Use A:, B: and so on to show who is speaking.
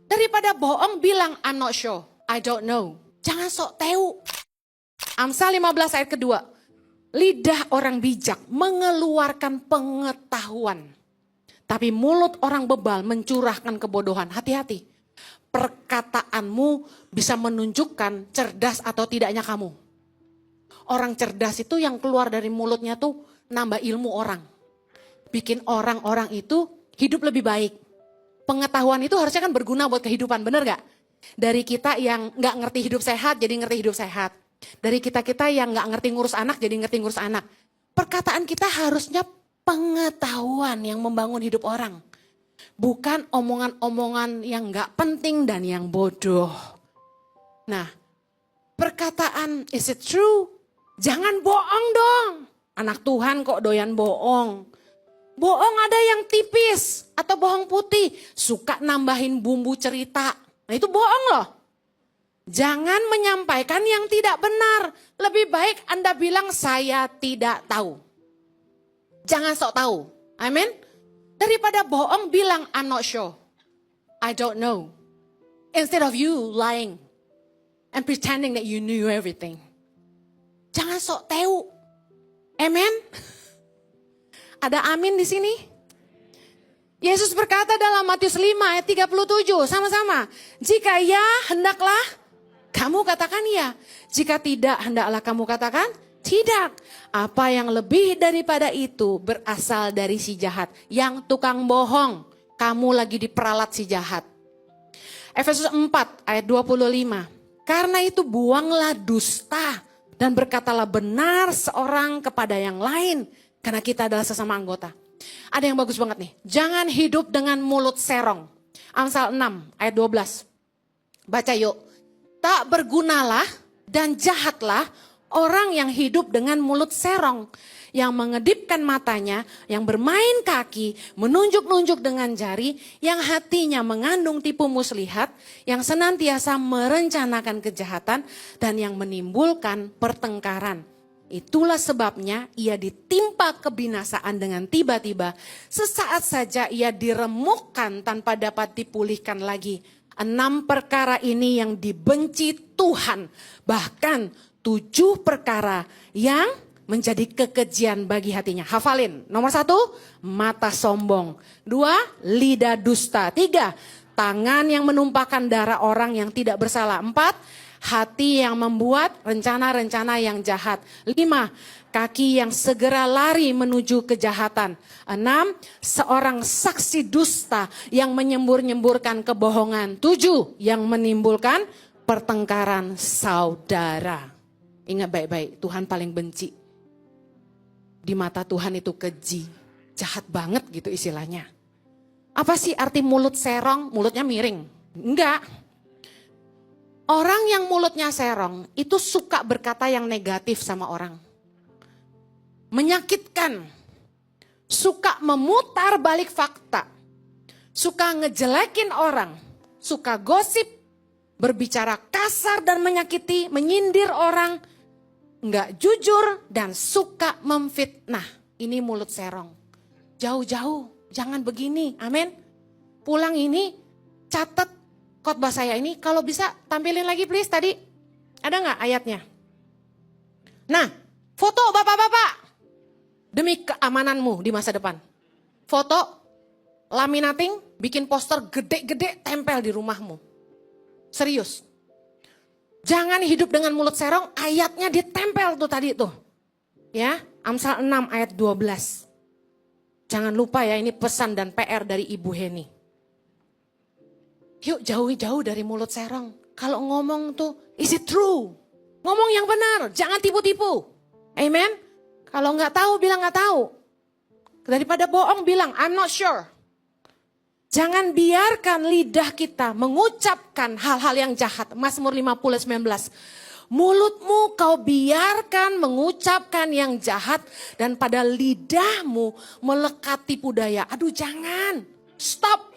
A: Daripada bohong bilang, I'm not sure, I don't know. Jangan sok tahu. Amsal 15 ayat kedua. Lidah orang bijak mengeluarkan pengetahuan. Tapi mulut orang bebal mencurahkan kebodohan. Hati-hati. Perkataanmu bisa menunjukkan cerdas atau tidaknya kamu. Orang cerdas itu yang keluar dari mulutnya tuh nambah ilmu orang. Bikin orang-orang itu hidup lebih baik. Pengetahuan itu harusnya kan berguna buat kehidupan, bener gak? Dari kita yang gak ngerti hidup sehat, jadi ngerti hidup sehat. Dari kita-kita yang gak ngerti ngurus anak, jadi ngerti ngurus anak. Perkataan kita harusnya pengetahuan yang membangun hidup orang. Bukan omongan-omongan yang gak penting dan yang bodoh. Nah, perkataan, is it true? Jangan bohong dong. Anak Tuhan kok doyan bohong. Bohong ada yang tipis atau bohong putih. Suka nambahin bumbu cerita. Nah itu bohong loh. Jangan menyampaikan yang tidak benar. Lebih baik Anda bilang saya tidak tahu. Jangan sok tahu. Amin. Daripada bohong bilang I'm not sure. I don't know. Instead of you lying and pretending that you knew everything. Jangan sok tahu. Amen. Ada amin di sini? Yesus berkata dalam Matius 5 ayat 37 sama-sama. Jika ya, hendaklah kamu katakan ya. Jika tidak, hendaklah kamu katakan tidak. Apa yang lebih daripada itu berasal dari si jahat. Yang tukang bohong, kamu lagi diperalat si jahat. Efesus 4 ayat 25. Karena itu buanglah dusta dan berkatalah benar seorang kepada yang lain. Karena kita adalah sesama anggota. Ada yang bagus banget nih. Jangan hidup dengan mulut serong. Amsal 6 ayat 12. Baca yuk. Tak bergunalah dan jahatlah orang yang hidup dengan mulut serong. Yang mengedipkan matanya, yang bermain kaki, menunjuk-nunjuk dengan jari, yang hatinya mengandung tipu muslihat, yang senantiasa merencanakan kejahatan, dan yang menimbulkan pertengkaran. Itulah sebabnya ia ditimpa kebinasaan dengan tiba-tiba. Sesaat saja ia diremukkan tanpa dapat dipulihkan lagi. 6 perkara ini yang dibenci Tuhan. Bahkan 7 perkara yang menjadi kekejian bagi hatinya. Hafalin. Nomor 1, mata sombong. 2, lidah dusta. 3, tangan yang menumpahkan darah orang yang tidak bersalah. 4, hati yang membuat rencana-rencana yang jahat. 5, kaki yang segera lari menuju kejahatan. 6, seorang saksi dusta yang menyembur-nyemburkan kebohongan. 7, yang menimbulkan pertengkaran saudara. Ingat baik-baik, Tuhan paling benci. Di mata Tuhan itu keji, jahat banget gitu istilahnya. Apa sih arti mulut serong? Mulutnya miring? Enggak. Orang yang mulutnya serong itu suka berkata yang negatif sama orang. Menyakitkan. Suka memutar balik fakta. Suka ngejelekin orang. Suka gosip. Berbicara kasar dan menyakiti. Menyindir orang. Nggak jujur dan suka memfitnah. Ini mulut serong. Jauh-jauh. Jangan begini. Amin. Pulang ini catat khotbah saya ini, kalau bisa tampilin lagi please tadi. Ada nggak ayatnya? Nah, foto bapak-bapak. Demi keamananmu di masa depan. Foto, laminating, bikin poster gede-gede tempel di rumahmu. Serius. Jangan hidup dengan mulut serong, ayatnya ditempel tuh tadi tuh. Ya, Amsal 6 ayat 12. Jangan lupa ya, ini pesan dan PR dari Ibu Heni. Yuk jauh-jauh dari mulut serong. Kalau ngomong tuh, is it true? Ngomong yang benar, jangan tipu-tipu. Amen? Kalau nggak tahu, bilang nggak tahu. Daripada bohong, bilang I'm not sure. Jangan biarkan lidah kita mengucapkan hal-hal yang jahat. Mazmur 50:19. Mulutmu kau biarkan mengucapkan yang jahat dan pada lidahmu melekat tipu daya. Aduh jangan, stop.